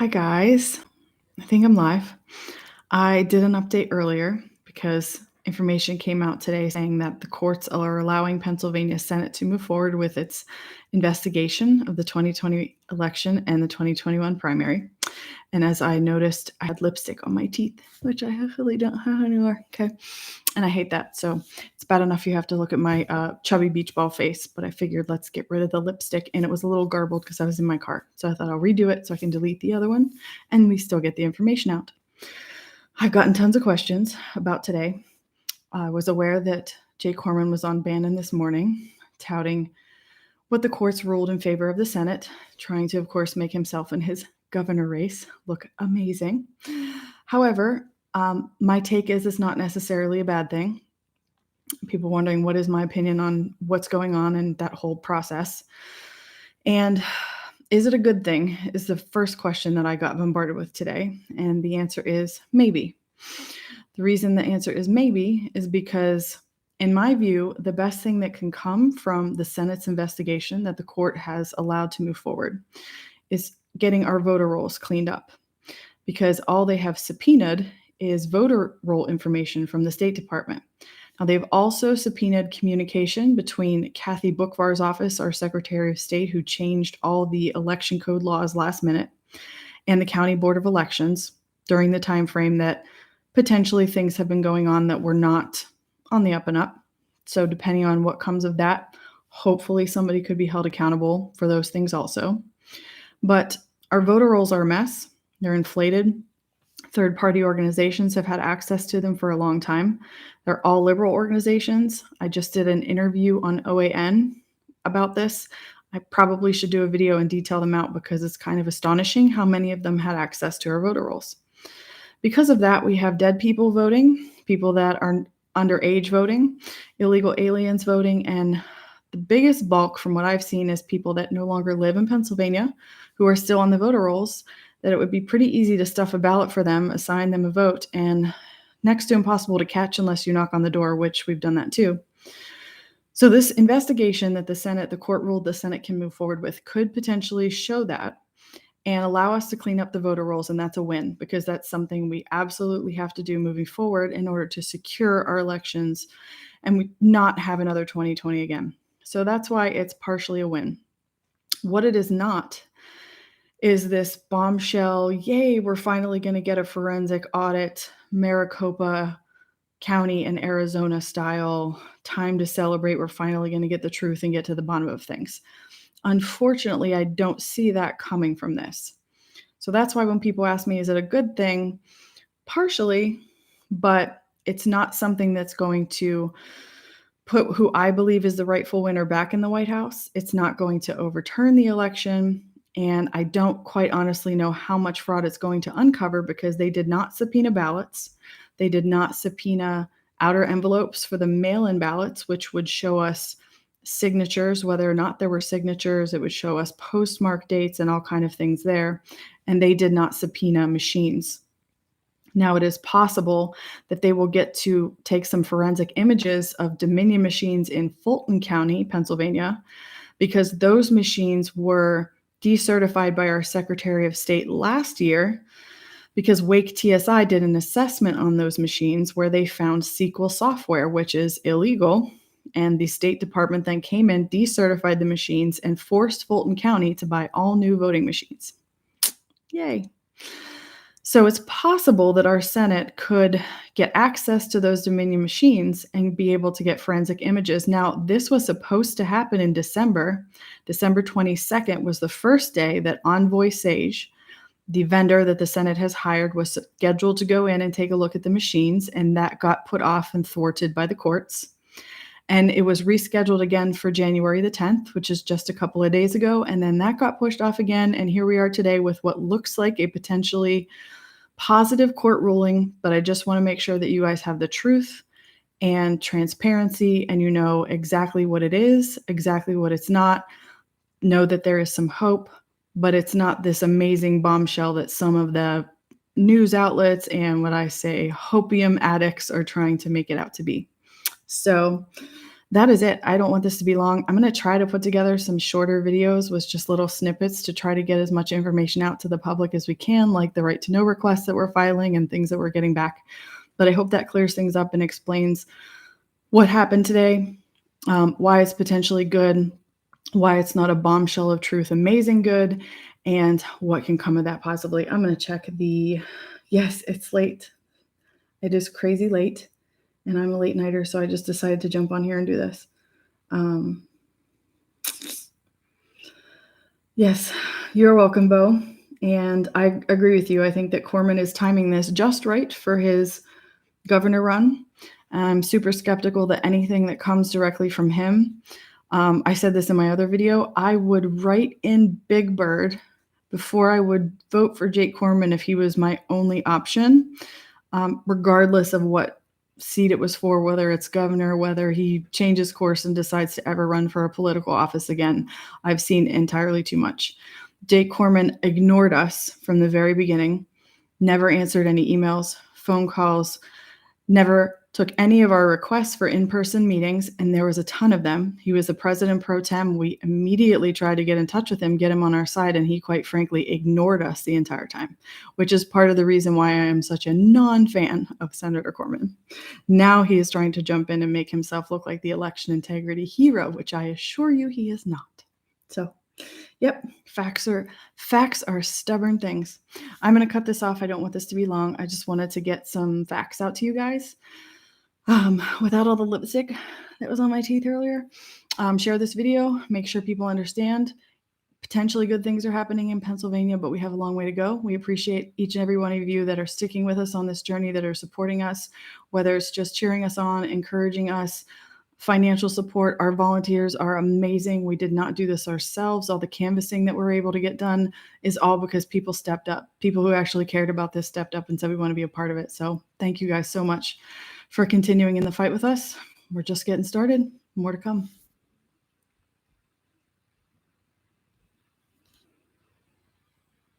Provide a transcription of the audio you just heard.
Hi, guys. I think I'm live. I did an update earlier because information came out today saying that the courts are allowing Pennsylvania Senate to move forward with its investigation of the 2020 election and the 2021 primary. And as I noticed, I had lipstick on my teeth, which I really don't have anymore. Okay. And I hate that. So it's bad enough you have to look at my chubby beach ball face, but I figured let's get rid of the lipstick. And it was a little garbled because I was in my car. So I thought I'll redo it so I can delete the other one and we still get the information out. I've gotten tons of questions about today. I was aware that Jay Corman was on Bannon this morning touting what the courts ruled in favor of the Senate, trying to, of course, make himself and his governor race look amazing. However, my take is it's not necessarily a bad thing. People wondering what is my opinion on what's going on in that whole process. And is it a good thing is the first question that I got bombarded with today. And the answer is maybe. The reason the answer is maybe is because, in my view, the best thing that can come from the Senate's investigation that the court has allowed to move forward is getting our voter rolls cleaned up. Because all they have subpoenaed is voter roll information from the State Department. Now, they've also subpoenaed communication between Kathy Bookvar's office, our Secretary of State, who changed all the election code laws last minute, and the County Board of Elections during the time frame that potentially things have been going on that were not on the up and up. So depending on what comes of that, hopefully somebody could be held accountable for those things also. But our voter rolls are a mess. They're inflated. Third-party organizations have had access to them for a long time. They're all liberal organizations. I just did an interview on OAN about this. I probably should do a video and detail them out because it's kind of astonishing how many of them had access to our voter rolls. Because of that, we have dead people voting, people that are underage voting, illegal aliens voting, and the biggest bulk from what I've seen is people that no longer live in Pennsylvania who are still on the voter rolls, that it would be pretty easy to stuff a ballot for them, assign them a vote, and next to impossible to catch unless you knock on the door, which we've done that too. So this investigation that the court ruled the Senate can move forward with could potentially show that and allow us to clean up the voter rolls, and that's a win because that's something we absolutely have to do moving forward in order to secure our elections and we not have another 2020 again. So that's why it's partially a win. What it is not is this bombshell, yay, we're finally going to get a forensic audit, Maricopa County and Arizona style, time to celebrate, we're finally going to get the truth and get to the bottom of things. Unfortunately, I don't see that coming from this. So that's why when people ask me, is it a good thing? Partially, but it's not something that's going to put who I believe is the rightful winner back in the White House. It's not going to overturn the election. And I don't quite honestly know how much fraud it's going to uncover because they did not subpoena ballots. They did not subpoena outer envelopes for the mail-in ballots, which would show us signatures, whether or not there were signatures. It would show us postmark dates and all kind of things there. And they did not subpoena machines. Now, it is possible that they will get to take some forensic images of Dominion machines in Fulton County, Pennsylvania, because those machines were decertified by our Secretary of State last year because Wake TSI did an assessment on those machines where they found SQL software, which is illegal. And the State Department then came in, decertified the machines, and forced Fulton County to buy all new voting machines. Yay. So it's possible that our Senate could get access to those Dominion machines and be able to get forensic images. Now, this was supposed to happen in December. December 22nd was the first day that Envoy Sage, the vendor that the Senate has hired, was scheduled to go in and take a look at the machines, and that got put off and thwarted by the courts. And it was rescheduled again for January the 10th, which is just a couple of days ago. And then that got pushed off again. And here we are today with what looks like a potentially positive court ruling. But I just want to make sure that you guys have the truth and transparency and you know exactly what it is, exactly what it's not. Know that there is some hope, but it's not this amazing bombshell that some of the news outlets and what I say hopium addicts are trying to make it out to be. So that is it. I don't want this to be long. I'm going to try to put together some shorter videos with just little snippets to try to get as much information out to the public as we can, like the right to know requests that we're filing and things that we're getting back. But I hope that clears things up and explains what happened today, why it's potentially good, why it's not a bombshell of truth, amazing good, and what can come of that possibly. I'm going to check yes, it's late. It is crazy late, and I'm a late nighter, so I just decided to jump on here and do this. Yes, you're welcome, Bo. And I agree with you. I think that Corman is timing this just right for his governor run. I'm super skeptical that anything that comes directly from him. I said this in my other video. I would write in Big Bird before I would vote for Jake Corman if he was my only option, regardless of what seat it was for, whether it's governor, whether he changes course and decides to ever run for a political office again. I've seen entirely too much. Jake Corman ignored us from the very beginning, never answered any emails, phone calls, never took any of our requests for in-person meetings, and there was a ton of them. He was the president pro tem. We immediately tried to get in touch with him, get him on our side, and he quite frankly ignored us the entire time, which is part of the reason why I am such a non-fan of Senator Corman. Now he is trying to jump in and make himself look like the election integrity hero, which I assure you he is not. So, yep, facts are stubborn things. I'm going to cut this off. I don't want this to be long. I just wanted to get some facts out to you guys. Without all the lipstick that was on my teeth earlier, share this video, make sure people understand potentially good things are happening in Pennsylvania, but we have a long way to go. We appreciate each and every one of you that are sticking with us on this journey, that are supporting us, whether it's just cheering us on, encouraging us, financial support. Our volunteers are amazing. We did not do this ourselves. All the canvassing that we're able to get done is all because people stepped up. People who actually cared about this stepped up and said we want to be a part of it. So thank you guys so much for continuing in the fight with us. We're just getting started. More to come.